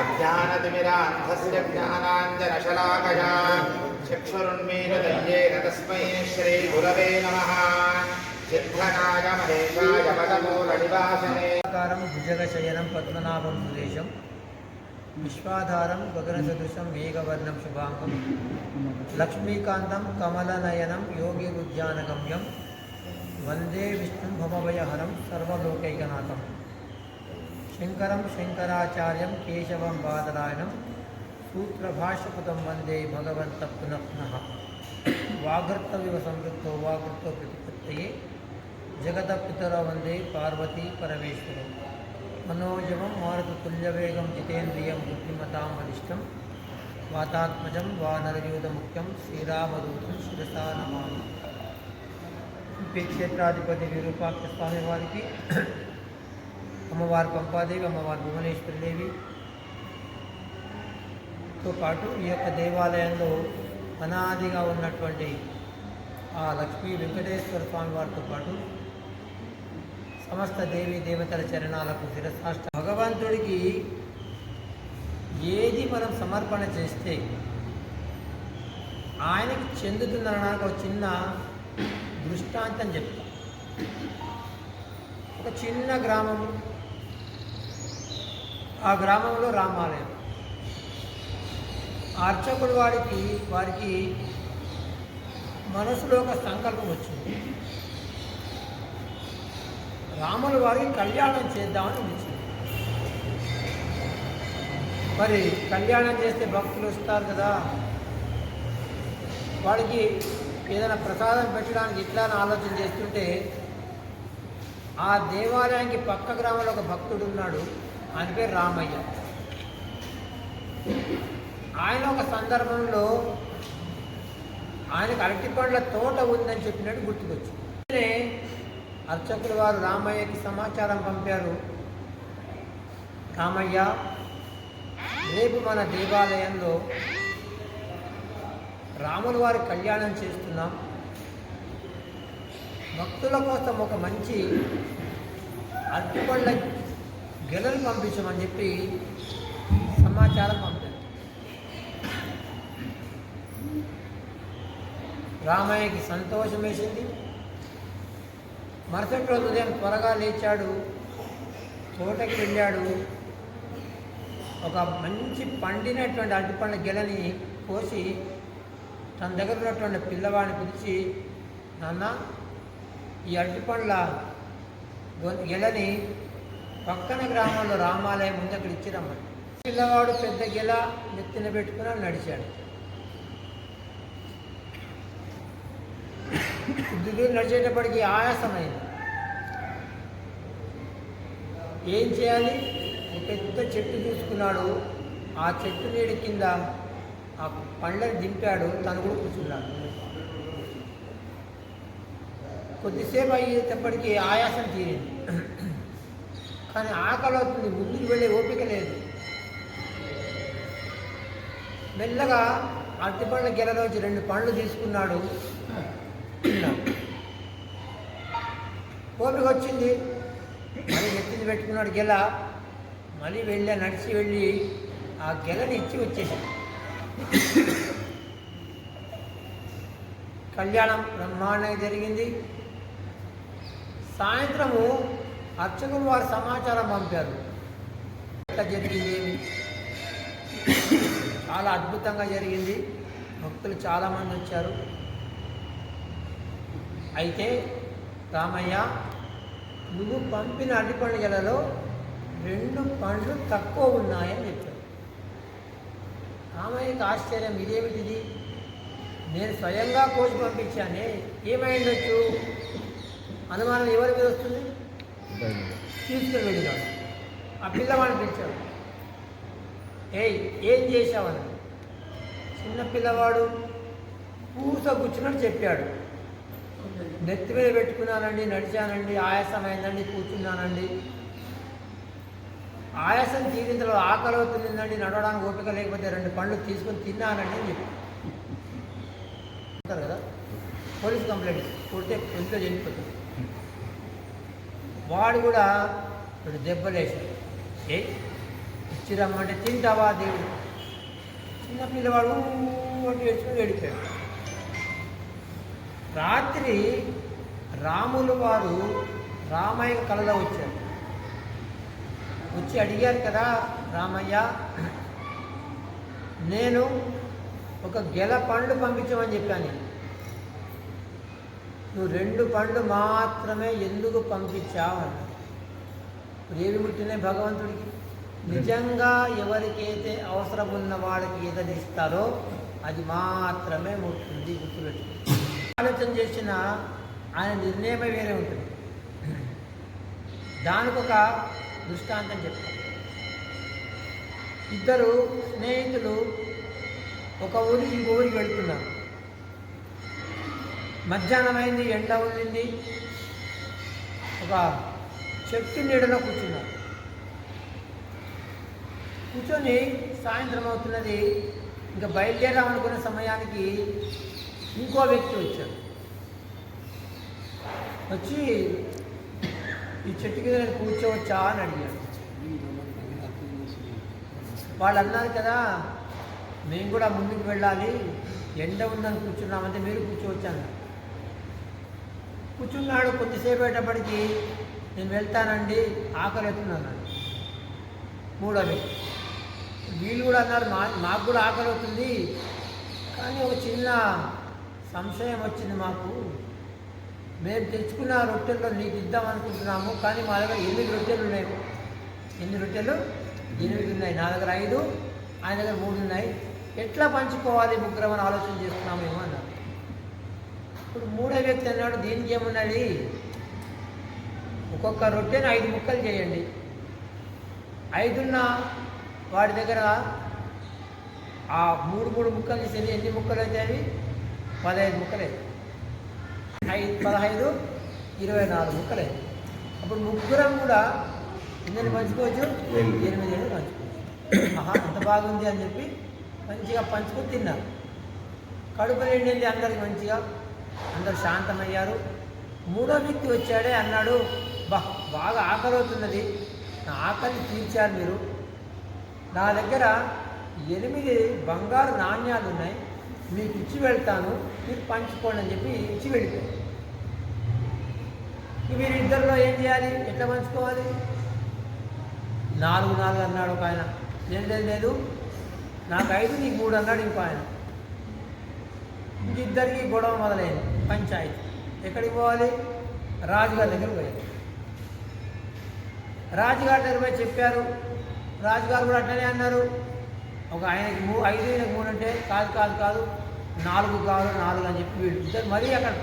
अज्ञानतिमिरान्धस्य ज्ञानाञ्जनशलाकया चक्षुरुन्मीलितं तस्मै श्रीगुरवे नमः। सिद्धनाय महेशाय पदमूलनिवासने भुजगशयनं पद्मनाभं सुरेशं विश्वाधारं गगनसदृशं मेघवर्णं शुभांगं लक्ष्मीकान्तं कमलनयनं योगिरुद्यानगम्यं वन्दे विष्णुं भवभयहरं सर्वलोकैकनाथं शङ्करं शङ्कराचार्यं केशवं बादरायणं सूत्रभाष्यकृतं वन्दे भगवन्तः पुनः पुनः। वागर्तविव संवृत्तो वागर्तो प्रतिपत्तये जगतपितरौ वन्दे पार्वती परमेश्वरौ। मनोजवं मारुततुल्यवेगं जितेन्द्रियं बुद्धिमतां वरिष्ठं वातात्मजं वानरयूथमुख्यं श्रीरामदूतं शिरसा नमामि। క్షేత్రాధిపతి విరూపాక్ష స్వామి వారికి, అమ్మవారు పంపాదేవి, అమ్మవారు భువనేశ్వరిదేవితో పాటు ఈ యొక్క దేవాలయంలో అనాదిగా ఉన్నటువంటి ఆ లక్ష్మీ వెంకటేశ్వర స్వామి వారితో పాటు సమస్త దేవీ దేవతల చరణాలకు శిరసాష్ట. భగవంతుడికి ఏది మనం సమర్పణ చేస్తే ఆయనకి చెందుతుందనడానికి ఒక చిన్న దృష్టాంతం చెప్తా. ఒక చిన్న గ్రామము, ఆ గ్రామంలో రామాలయం. ఆ అర్చకుడు వారికి మనసులో ఒక సంకల్పం వచ్చింది. రాముల వారికి కళ్యాణం చేద్దామని వచ్చింది. మరి కళ్యాణం చేస్తే భక్తులు వస్తారు కదా, వాడికి ఏదైనా ప్రసాదం పెట్టడానికి ఇట్లా ఆలోచన చేస్తుంటే ఆ దేవాలయానికి పక్క గ్రామంలో ఒక భక్తుడు ఉన్నాడు. ఆయన పేరు రామయ్య. ఆయన ఒక సందర్భంలో ఆయనకు అరటిపండ్ల తోట ఉందని చెప్పినట్టు గుర్తుకొచ్చింది. అర్చకులు వారు రామయ్యకి సమాచారం పంపారు. రామయ్య, రేపు మన దేవాలయంలో రాముల వారి కళ్యాణం చేస్తున్నాం, భక్తుల కోసం ఒక మంచి అరటిపండ్ల గెలలు పంపించమని చెప్పి సమాచారం పంపారు. రామయ్యకి సంతోషం వేసింది. మరుసటి రోజు ఉదయం త్వరగా లేచాడు, తోటకి వెళ్ళాడు. ఒక మంచి పండినటువంటి అరటిపండ్ల గెలని కోసి తన దగ్గర ఉన్నటువంటి పిల్లవాడిని పిలిచి, నాన్న, ఈ అరటిపండ్ల గెలని పక్కన గ్రామంలో రామాలయం ముందు అక్కడ ఇచ్చి రమ్మని. పిల్లవాడు పెద్ద గెల నెత్తిన పెట్టుకుని నడిచాడు. దూరం నడిచేటప్పటికి ఆయాసమైంది. ఏం చేయాలి? ఒక పెద్ద చెట్టు చూసుకున్నాడు. ఆ చెట్టు నీడి కింద ఆ పండ్లని దింపాడు. తను కూడా కూర్చున్నాడు. కొద్దిసేపు అయ్యేటప్పటికీ ఆయాసం తీరింది, కానీ ఆకలి అవుతుంది. ముందుకు వెళ్ళే ఓపిక లేదు. మెల్లగా అరటిపండ్ల గెలలోంచి 2 పండ్లు తీసుకున్నాడు. ఓపిక వచ్చింది. మళ్ళీ నెత్తిని పెట్టుకున్నాడు గెల. మళ్ళీ నడిచి వెళ్ళి ఆ గెలని ఇచ్చి వచ్చేసాడు. కళ్యాణం బ్రహ్మాండంగా జరిగింది. సాయంత్రము అర్చకులు వారు సమాచారం పంపారు. ఎట్లా జరిగింది? చాలా అద్భుతంగా జరిగింది. భక్తులు చాలామంది వచ్చారు. అయితే రామయ్య, నువ్వు పంపిన అరటిపండ్ల గెలలో 2 పండ్లు తక్కువ ఉన్నాయని చెప్పారు. రామయ్యకి ఆశ్చర్యం, ఇదేమిటిది? నేను స్వయంగా కోసి పంపించానే, ఏమైండొచ్చు? అనుమానం ఎవరి మీద వస్తుంది? తీసుకుని వెళ్ళినాడు. ఆ పిల్లవాడిని పిలిచాడు. ఏం చేశావని. చిన్న పిల్లవాడు పూస గుచ్చినట్టు చెప్పాడు. నెత్తి మీద పెట్టుకున్నానండి, నడిచానండి, ఆయాసమైందండి, కూర్చున్నానండి, ఆయాసం తీరిన తర్వాత ఆకలి అవుతుందండి, నడవడానికి ఓపిక లేకపోతే 2 పండ్లు తీసుకొని తిన్నానండి అని చెప్పి కదా. పోలీస్ కంప్లైంట్ కొడితే ఇంట్లో చనిపోతుంది. వాడు కూడా 2 దెబ్బలేసాడు. ఏ ఇచ్చి రమ్మంటే తింటావా దేవుడు? చిన్న పిల్లవాడు అంటే ఏడ్చుకుని వెళ్ళిపోయాడు. రాత్రి రాములు వారు రామయ్య కళలో వచ్చారు. వచ్చి అడిగారు కదా, రామయ్య నేను ఒక గెల పండ్లు పంపించమని చెప్పాను, నువ్వు 2 పండ్లు మాత్రమే ఎందుకు పంపించావు అన్న. ఏవి ముట్టినాయి భగవంతుడికి? నిజంగా ఎవరికైతే అవసరం ఉన్న వాళ్ళకి ఏదైనా ఇస్తారో అది మాత్రమే ముట్టుంది. గుర్తుపెట్టి ఆలోచన చేసిన ఆయన నిర్ణయమే వేరే ఉంటుంది. దానికి ఒక దృష్టాంతం చెప్తాను. 2 స్నేహితులు ఒక ఊరికి ఇంకో ఊరికి వెళ్తున్నారు. మధ్యాహ్నం అయింది, ఎండ ఉండింది. ఒక చెట్టు నీడలో కూర్చున్నారు. కూర్చొని సాయంత్రం అవుతున్నది, ఇంకా బయలుదేరామనుకున్న సమయానికి ఇంకో వ్యక్తి వచ్చాడు. వచ్చి ఈ చెట్టు కింద నేను కూర్చోవచ్చా అని అడిగాడు. వాళ్ళు అన్నారు కదా, మేము కూడా ముందుకు వెళ్ళాలి, ఎండ ఉందని కూర్చున్నామంటే మీరు కూర్చోవచ్చాను. కూర్చున్నాడు. కొద్దిసేపు అయ్యేటప్పటికి నేను వెళ్తానండి, ఆకలి అవుతున్నాను. 3వ వ్యక్తి వీళ్ళు కూడా అన్నారు, మాకు కూడా ఆకలి అవుతుంది, కానీ ఒక చిన్న సంశయం వచ్చింది మాకు. మేము తెచ్చుకున్న రొట్టెల్లో నీకు ఇద్దామనుకుంటున్నాము, కానీ మా దగ్గర 8 రొట్టెలు ఉన్నాయి. ఎన్ని రొట్టెలు? 8 ఉన్నాయి. నా దగ్గర 5, ఆయన దగ్గర 3 ఉన్నాయి. ఎట్లా పంచుకోవాలి ముగ్గురం అని ఆలోచన చేస్తున్నామేమో అన్నారు. ఇప్పుడు 3వ వ్యక్తి అన్నాడు, దీనికి ఏమున్నది, ఒక్కొక్క రొట్టెను 5 ముక్కలు చేయండి. 5 ఉన్న వాడి దగ్గర ఆ 3 ముక్కలు చేసేది ఎన్ని ముక్కలు అవుతాయి? 15 ముక్కలు అవుతాయి. 15, 24 ముక్కలు అవుతాయి. అప్పుడు ముగ్గురం కూడా ఎన్ని పంచుకోవచ్చు? 8 పంచుకోవచ్చు. అంత బాగుంది అని చెప్పి మంచిగా పంచుకొని తిన్నారు. కడుపు నిండింది అందరికి మంచిగా, అందరు శాంతమయ్యారు. 3వ వ్యక్తి వచ్చాడే, అన్నాడు, బాగా ఆకలి అవుతున్నది, నా ఆకలి తీర్చారు మీరు, నా దగ్గర 8 బంగారు నాణ్యాలు ఉన్నాయి, మీకు ఇచ్చి వెళ్తాను, మీరు పంచుకోండి అని చెప్పి ఇచ్చి వెళ్ళిపోయారు. వీరిద్దరిలో ఏం చేయాలి, ఎట్లా పంచుకోవాలి? 4 అన్నాడు ఒక ఆయన. లేదు నాకు 5 నీకు 3 అన్నాడు ఇంకో ఆయన. ఇంకిద్దరికి గొడవ మొదలైంది, పంచాయతీ. ఎక్కడికి పోవాలి? రాజుగారి దగ్గర పోయారు. రాజుగారి దగ్గర పోయి చెప్పారు. రాజుగారు కూడా అట్లనే అన్నారు. ఒక ఆయనకి 5, ఈయనకి 3 అంటే కాదు 4 కావాలి 4 అని చెప్పి వీళ్ళు ఇద్దరు మరీ అక్కడ